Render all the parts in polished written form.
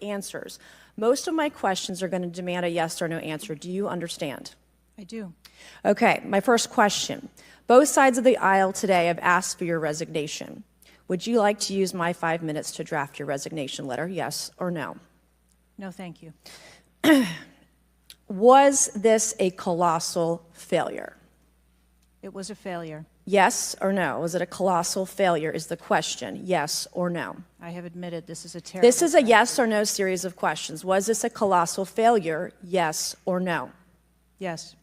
answers. Most of my questions are going to demand a yes or no answer. Do you understand? I do. Okay, my first question. Both sides of the aisle today have asked for your resignation. Would you like to use my 5 minutes to draft your resignation letter, yes or no? No, thank you. Was this a colossal failure? It was a failure. Yes or no? Was it a colossal failure is the question, yes or no? I have admitted this is a terrible This is a yes or no series of questions. Was this a colossal failure, yes or no? Yes.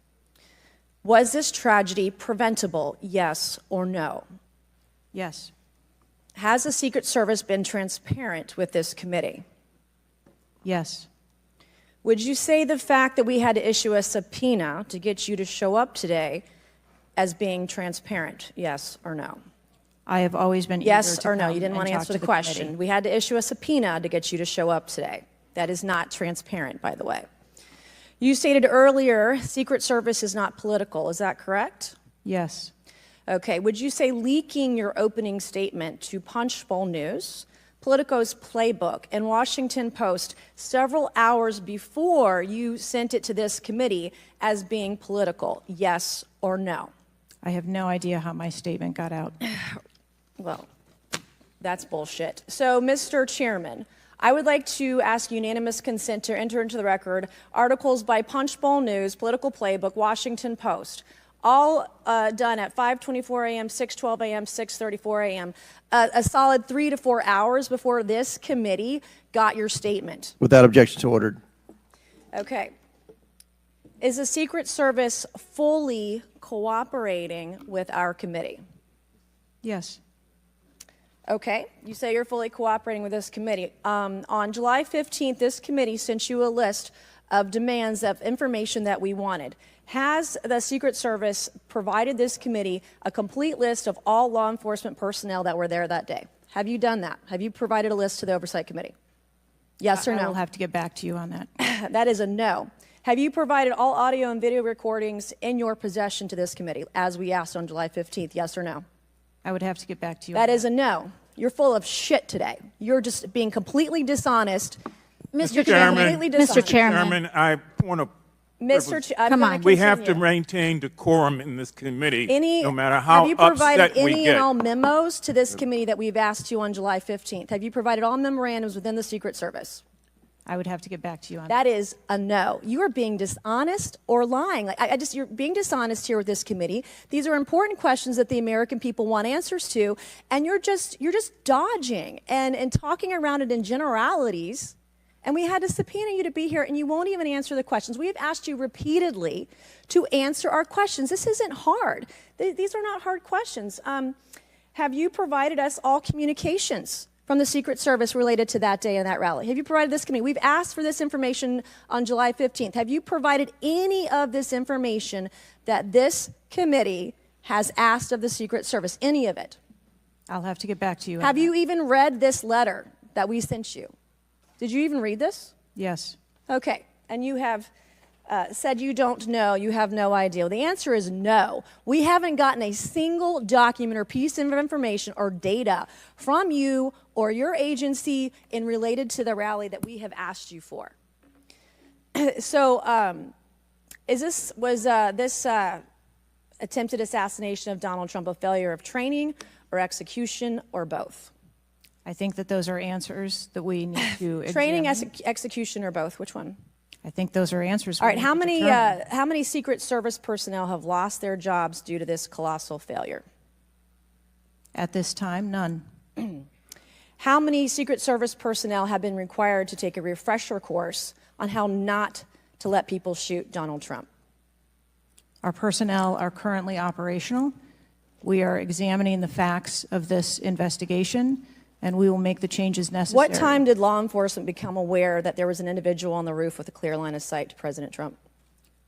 Was this tragedy preventable, yes or no? Yes. Has the Secret Service been transparent with this committee? Yes. Would you say the fact that we had to issue a subpoena to get you to show up today as being transparent, yes or no? I have always been eager Yes to or no? come You didn't and want to talk answer to the question. committee. We had to issue a subpoena to get you to show up today. That is not transparent, by the way. You stated earlier Secret Service is not political. Is that correct? Yes. Okay. Would you say leaking your opening statement to Punchbowl News, Politico's Playbook, and Washington Post several hours before you sent it to this committee as being political, yes or no? I have no idea how my statement got out. Well, that's bullshit. So, Mr. Chairman, I would like to ask unanimous consent to enter into the record articles by Punchbowl News, Political Playbook, Washington Post, all done at 5:24 a.m., 6:12 a.m., 6:34 a.m., a solid 3 to 4 hours before this committee got your statement. Without objection, so ordered. Okay. Is the Secret Service fully cooperating with our committee? Yes. Okay, you say you're fully cooperating with this committee. On July 15th, this committee sent you a list of demands of information that we wanted. Has the Secret Service provided this committee a complete list of all law enforcement personnel that were there that day? Have you done that? Have you provided a list to the Oversight Committee? Yes or no? I will have to get back to you on that. That is a no. Have you provided all audio and video recordings in your possession to this committee, as we asked on July 15th, yes or no? I would have to get back to you That on is a no. You're full of shit today. You're just being completely dishonest. Mr. Chairman, Mr. Chairman, I want to. Come on. We have to maintain decorum in this committee, no matter how have you provided upset we any get. and all memos to this committee that we've asked you on July 15th? Have you provided all memorandums within the Secret Service? I would have to get back to you on That is a no. You are being dishonest or lying. You're being dishonest here with this committee. These are important questions that the American people want answers to, and you're just dodging and talking around it in generalities. And we had to subpoena you to be here, and you won't even answer the questions. We have asked you repeatedly to answer our questions. This isn't hard. These are not hard questions. Have you provided us all communications from the Secret Service related to that day and that rally? Have you provided this committee? We've asked for this information on July 15th. Have you provided any of this information that this committee has asked of the Secret Service? Any of it? I'll have to get back to you on Have that. you even read this letter that we sent you? Did you even read this? Yes. Okay, and you have said you don't know, you have no idea. Well, the answer is no. We haven't gotten a single document or piece of information or data from you or your agency in related to the rally that we have asked you for. So, was this attempted assassination of Donald Trump a failure of training or execution or both? I think that those are answers that we need to Training, examine. execution, or both? Which one? I think those are answers. All right. How many Secret Service personnel have lost their jobs due to this colossal failure? At this time, none. How many Secret Service personnel have been required to take a refresher course on how not to let people shoot Donald Trump? Our personnel are currently operational. We are examining the facts of this investigation, and we will make the changes necessary. What time did law enforcement become aware that there was an individual on the roof with a clear line of sight to President Trump?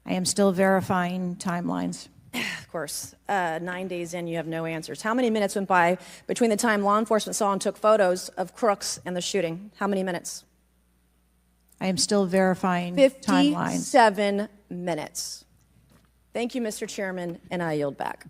I am still verifying timelines. Of course, 9 days in, you have no answers. How many minutes went by between the time law enforcement saw and took photos of crooks and the shooting? How many minutes? I am still verifying timelines. 57 minutes. Thank you, Mr. Chairman, and I yield back.